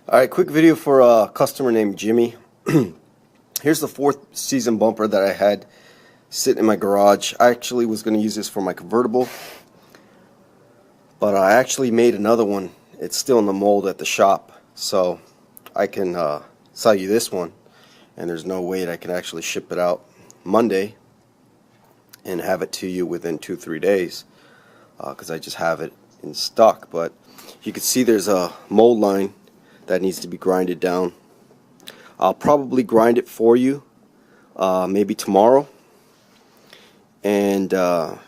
Alright, quick video for a customer named Jimmy. Here's the 4th season bumper that I had sitting in my garage. I actually was going to use this for my convertible, but I actually made another one. It's still in the mold at the shop, so I can sell you this one, and there's no wait. I can actually ship it out Monday and have it to you within 2-3 days, because I just have it in stock. But you can see there's a mold line that needs to be grinded down. I'll probably grind it for you maybe tomorrow. And yeah,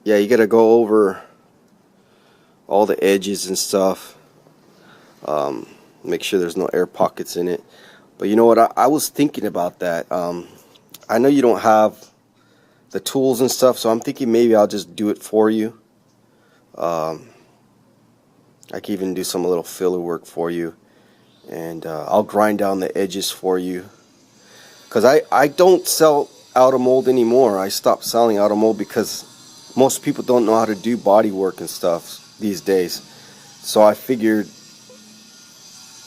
you gotta go over all the edges and stuff, make sure there's no air pockets in it. But you know what, I was thinking about that. I know you don't have the tools and stuff, so I'm thinking maybe I'll just do it for you. I can even do some little filler work for you, and I'll grind down the edges for you, because I don't sell out of mold anymore. I stopped selling out of mold because most people don't know how to do body work and stuff these days. So I figured,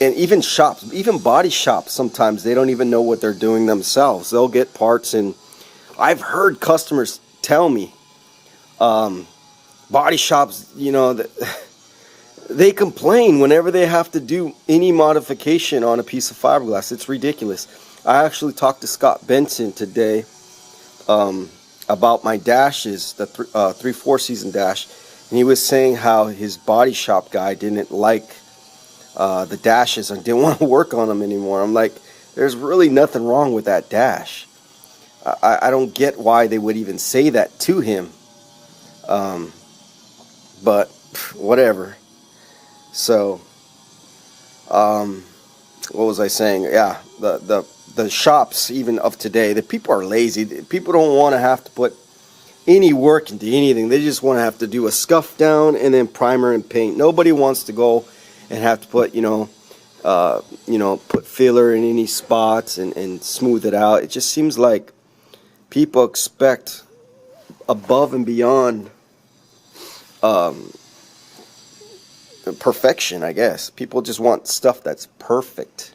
and even shops, even body shops, sometimes they don't even know what they're doing themselves. They'll get parts, and I've heard customers tell me, body shops, you know, that they complain whenever they have to do any modification on a piece of fiberglass. It's ridiculous. I actually talked to Scott Benson today about my dashes, the 3/4 season dash, and he was saying how his body shop guy didn't like the dashes and didn't want to work on them anymore. I'm like, there's really nothing wrong with that dash. I don't get why they would even say that to him, but whatever. So, what was I saying? Yeah, the shops even of today, the people are lazy. People don't want to have to put any work into anything. They just want to have to do a scuff down and then primer and paint. Nobody wants to go and have to put, put filler in any spots and smooth it out. It just seems like people expect above and beyond perfection, I guess. People just want stuff that's perfect,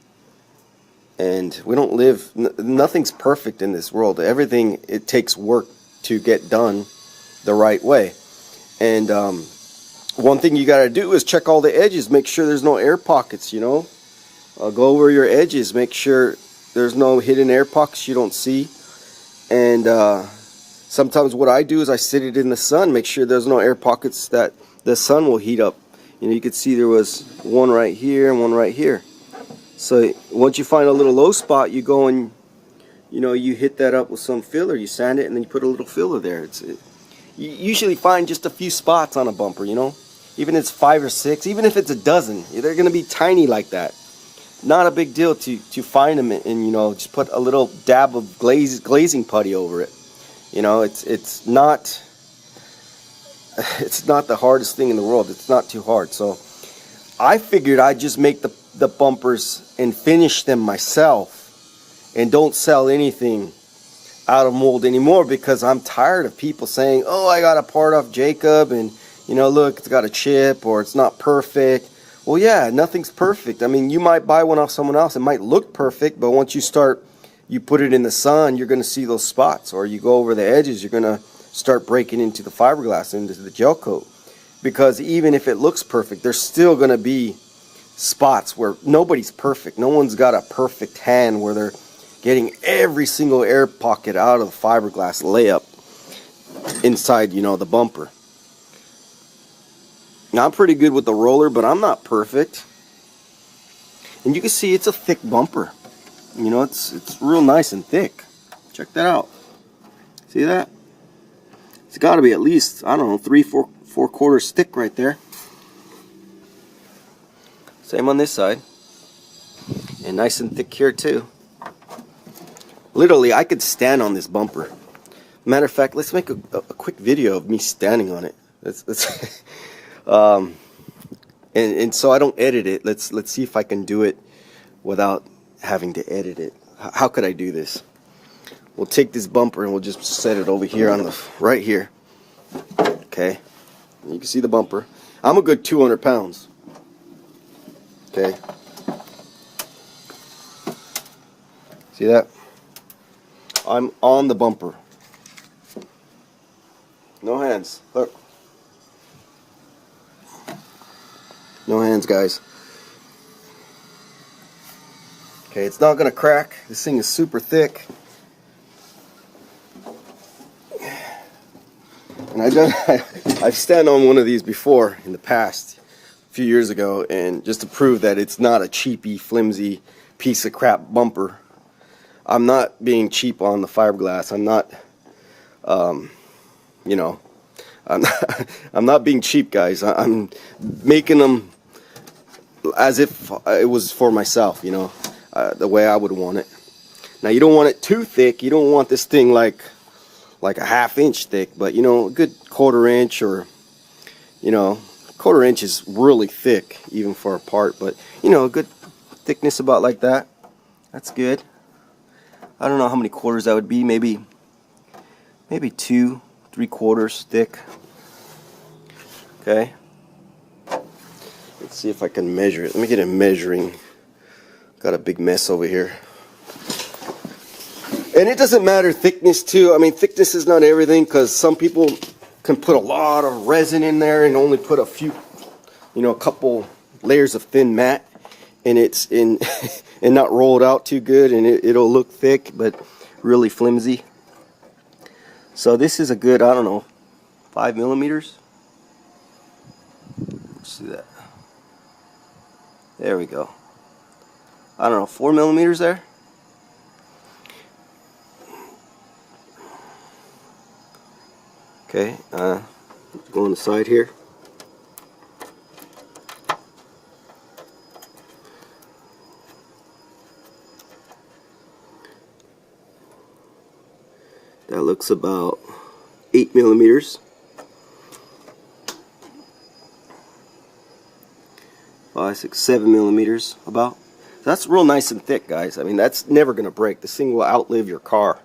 and we don't live, nothing's perfect in this world. Everything, it takes work to get done the right way. And one thing you got to do is check all the edges, make sure there's no air pockets, you know. Go over your edges, make sure there's no hidden air pockets you don't see. And sometimes what I do is I sit it in the sun, make sure there's no air pockets that the sun will heat up. You know, you could see there was one right here and one right here. So once you find a little low spot, you go and, you know, you hit that up with some filler, you sand it, and then you put a little filler there. You usually find just a few spots on a bumper, you know. Even if it's 5 or 6, even if it's a dozen, they're going to be tiny like that. Not a big deal to find them, and you know, just put a little dab of glazing putty over it. You know, it's not the hardest thing in the world. It's not too hard. So I figured I'd just make the bumpers and finish them myself, and don't sell anything out of mold anymore, because I'm tired of people saying, oh, I got a part off Jacob, and you know, look, it's got a chip, or it's not perfect. Well, yeah, nothing's perfect. I mean, you might buy one off someone else, it might look perfect, but once you put it in the sun, you're going to see those spots, or you go over the edges, you're going to start breaking into the fiberglass, into the gel coat. Because even if it looks perfect, there's still going to be spots where nobody's perfect. No one's got a perfect hand where they're getting every single air pocket out of the fiberglass layup inside, you know, the bumper. Now, I'm pretty good with the roller, but I'm not perfect. And you can see it's a thick bumper. You know, it's real nice and thick. Check that out. See that? It's got to be at least, I don't know, 3-4 quarters thick right there. Same on this side. And nice and thick here too. Literally, I could stand on this bumper. Matter of fact, let's make a quick video of me standing on it. And so I don't edit it. Let's see if I can do it without having to edit it. How could I do this? We'll take this bumper and we'll just set it over here on the right here. Okay, you can see the bumper. I'm a good 200 pounds. Okay, See that? I'm on the bumper. No hands. Look. No hands, guys. Okay, it's not gonna crack. This thing is super thick. And I've stand on one of these before in the past, a few years ago, and just to prove that it's not a cheapy, flimsy piece of crap bumper. I'm not being cheap on the fiberglass. I'm not, you know, I'm not being cheap, guys. I'm making them as if it was for myself, you know, the way I would want it. Now, you don't want it too thick. You don't want this thing like a ½ inch thick, but you know, a good 1/4 inch, or you know, 1/4 inch is really thick even for a part, but you know, a good thickness about like that. That's good. I don't know how many quarters that would be. Maybe 2 3/4 thick. Okay. Let's see if I can measure it. Let me get a measuring. Got a big mess over here. And it doesn't matter thickness too. I mean, thickness is not everything, because some people can put a lot of resin in there and only put a few, you know, a couple layers of thin mat, and it's in and not rolled out too good, and it'll look thick but really flimsy. So this is a good, I don't know, 5 millimeters. Let's see that. There we go. I don't know, 4 millimeters there. Okay, go on the side here. That looks about 8 millimeters. 5, 6, 7 millimeters about. That's real nice and thick, guys. I mean, that's never going to break. This thing will outlive your car,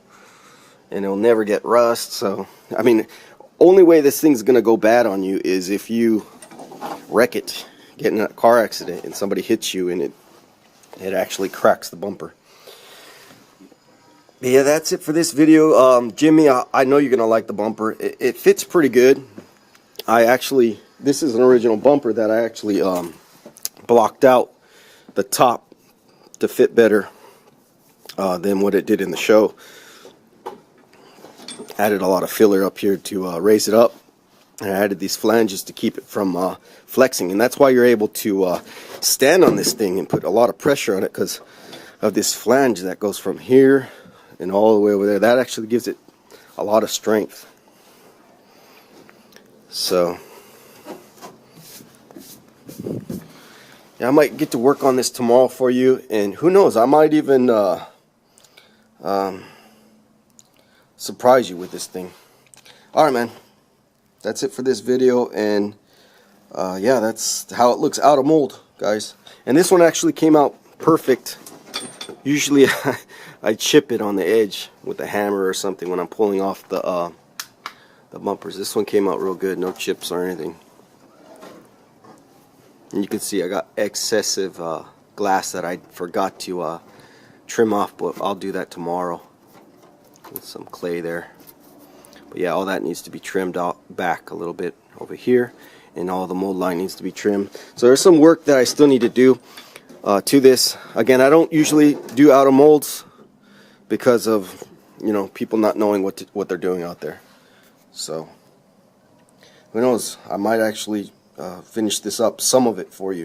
and it'll never get rust. So, I mean, only way this thing's going to go bad on you is if you wreck it, get in a car accident, and somebody hits you, and it actually cracks the bumper. But yeah, that's it for this video. Jimmy, I know you're going to like the bumper. It fits pretty good. This is an original bumper that I actually blocked out the top to fit better than what it did in the show. Added a lot of filler up here to raise it up, and I added these flanges to keep it from flexing, and that's why you're able to stand on this thing and put a lot of pressure on it, because of this flange that goes from here and all the way over there. That actually gives it a lot of strength. So yeah, I might get to work on this tomorrow for you, and who knows, I might even surprise you with this thing. Alright, man, that's it for this video, and yeah, that's how it looks out of mold, guys. And this one actually came out perfect. Usually I chip it on the edge with a hammer or something when I'm pulling off the bumpers. This one came out real good, no chips or anything. And you can see I got excessive glass that I forgot to trim off, but I'll do that tomorrow with some clay there. But yeah, all that needs to be trimmed out back a little bit over here, and all the mold line needs to be trimmed. So there's some work that I still need to do to this. Again, I don't usually do out of molds because of, you know, people not knowing what they're doing out there. So who knows, I might actually finish this up, some of it for you.